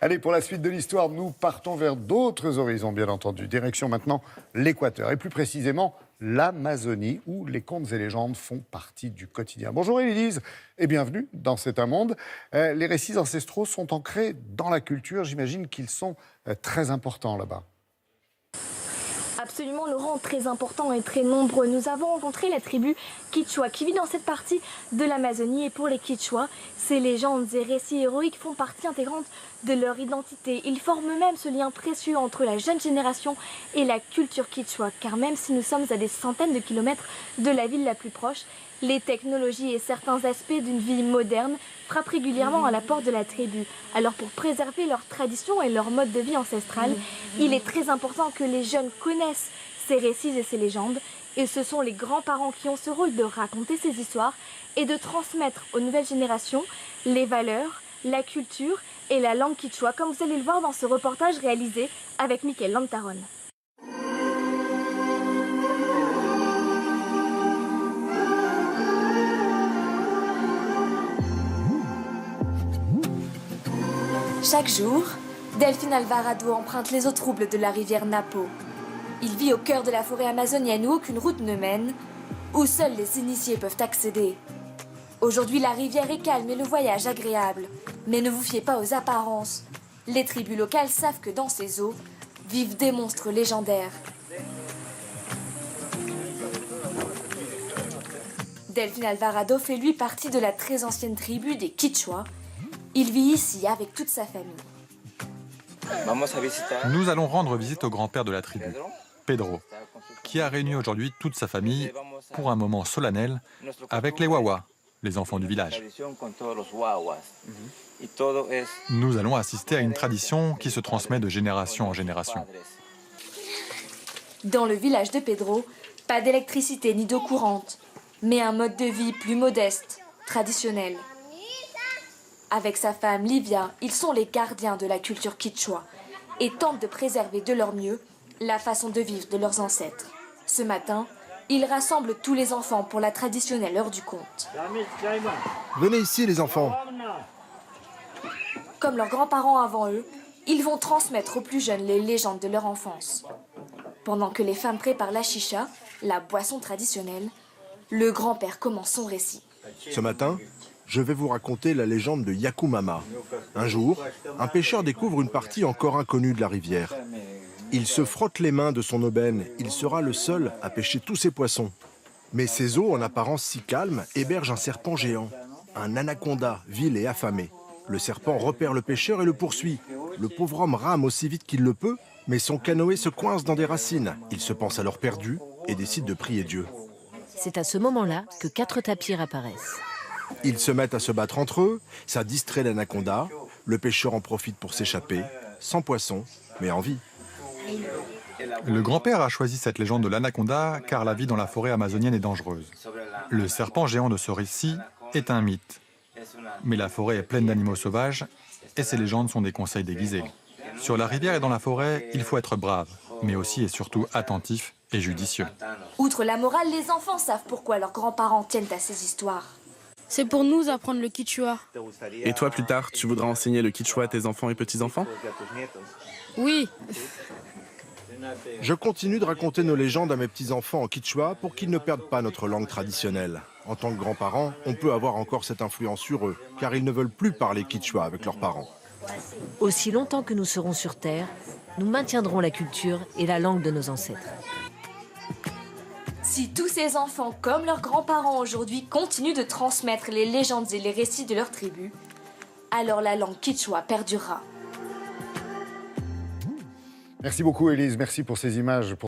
Allez, pour la suite de l'histoire, nous partons vers d'autres horizons, bien entendu. Direction maintenant l'Équateur, et plus précisément l'Amazonie, où les contes et légendes font partie du quotidien. Bonjour Élise, et bienvenue dans C'est un monde. Les récits ancestraux sont ancrés dans la culture. J'imagine qu'ils sont très importants là-bas. Absolument, Laurent, très important et très nombreux. Nous avons rencontré la tribu Quichua qui vit dans cette partie de l'Amazonie. Et pour les Quichua, ces légendes et récits héroïques font partie intégrante de leur identité. Ils forment même ce lien précieux entre la jeune génération et la culture Quichua. Car même si nous sommes à des centaines de kilomètres de la ville la plus proche, les technologies et certains aspects d'une vie moderne frappent régulièrement à la porte de la tribu. Alors pour préserver leurs traditions et leur mode de vie ancestral, il est très important que les jeunes connaissent ces récits et ces légendes. Et ce sont les grands-parents qui ont ce rôle de raconter ces histoires et de transmettre aux nouvelles générations les valeurs, la culture et la langue quichua, comme vous allez le voir dans ce reportage réalisé avec Michael Lantaron. Chaque jour, Delphine Alvarado emprunte les eaux troubles de la rivière Napo. Il vit au cœur de la forêt amazonienne où aucune route ne mène, où seuls les initiés peuvent accéder. Aujourd'hui, la rivière est calme et le voyage agréable. Mais ne vous fiez pas aux apparences. Les tribus locales savent que dans ces eaux vivent des monstres légendaires. Delphine Alvarado fait lui partie de la très ancienne tribu des Quichua. Il vit ici avec toute sa famille. Nous allons rendre visite au grand-père de la tribu, Pedro, qui a réuni aujourd'hui toute sa famille pour un moment solennel avec les Wawa, les enfants du village. Nous allons assister à une tradition qui se transmet de génération en génération. Dans le village de Pedro, pas d'électricité ni d'eau courante, mais un mode de vie plus modeste, traditionnel. Avec sa femme Livia, ils sont les gardiens de la culture quichua et tentent de préserver de leur mieux la façon de vivre de leurs ancêtres. Ce matin, ils rassemblent tous les enfants pour la traditionnelle heure du conte. Venez ici les enfants. Comme leurs grands-parents avant eux, ils vont transmettre aux plus jeunes les légendes de leur enfance. Pendant que les femmes préparent la chicha, la boisson traditionnelle, le grand-père commence son récit. Ce matin, je vais vous raconter la légende de Yakumama. Un jour, un pêcheur découvre une partie encore inconnue de la rivière. Il se frotte les mains de son aubaine. Il sera le seul à pêcher tous ses poissons. Mais ces eaux, en apparence si calmes, hébergent un serpent géant. Un anaconda, vil et affamé. Le serpent repère le pêcheur et le poursuit. Le pauvre homme rame aussi vite qu'il le peut, mais son canoë se coince dans des racines. Il se pense alors perdu et décide de prier Dieu. C'est à ce moment-là que 4 tapirs apparaissent. Ils se mettent à se battre entre eux, ça distrait l'anaconda, le pêcheur en profite pour s'échapper, sans poisson, mais en vie. Le grand-père a choisi cette légende de l'anaconda car la vie dans la forêt amazonienne est dangereuse. Le serpent géant de ce récit est un mythe. Mais la forêt est pleine d'animaux sauvages et ces légendes sont des conseils déguisés. Sur la rivière et dans la forêt, il faut être brave, mais aussi et surtout attentif et judicieux. Outre la morale, les enfants savent pourquoi leurs grands-parents tiennent à ces histoires. C'est pour nous apprendre le quichua. Et toi, plus tard, tu voudras enseigner le quichua à tes enfants et petits-enfants? Oui. Je continue de raconter nos légendes à mes petits-enfants en quichua pour qu'ils ne perdent pas notre langue traditionnelle. En tant que grands-parents, on peut avoir encore cette influence sur eux, car ils ne veulent plus parler quichua avec leurs parents. Aussi longtemps que nous serons sur Terre, nous maintiendrons la culture et la langue de nos ancêtres. Si tous ces enfants, comme leurs grands-parents aujourd'hui, continuent de transmettre les légendes et les récits de leur tribu, alors la langue quichua perdurera. Merci beaucoup Élise, merci pour ces images.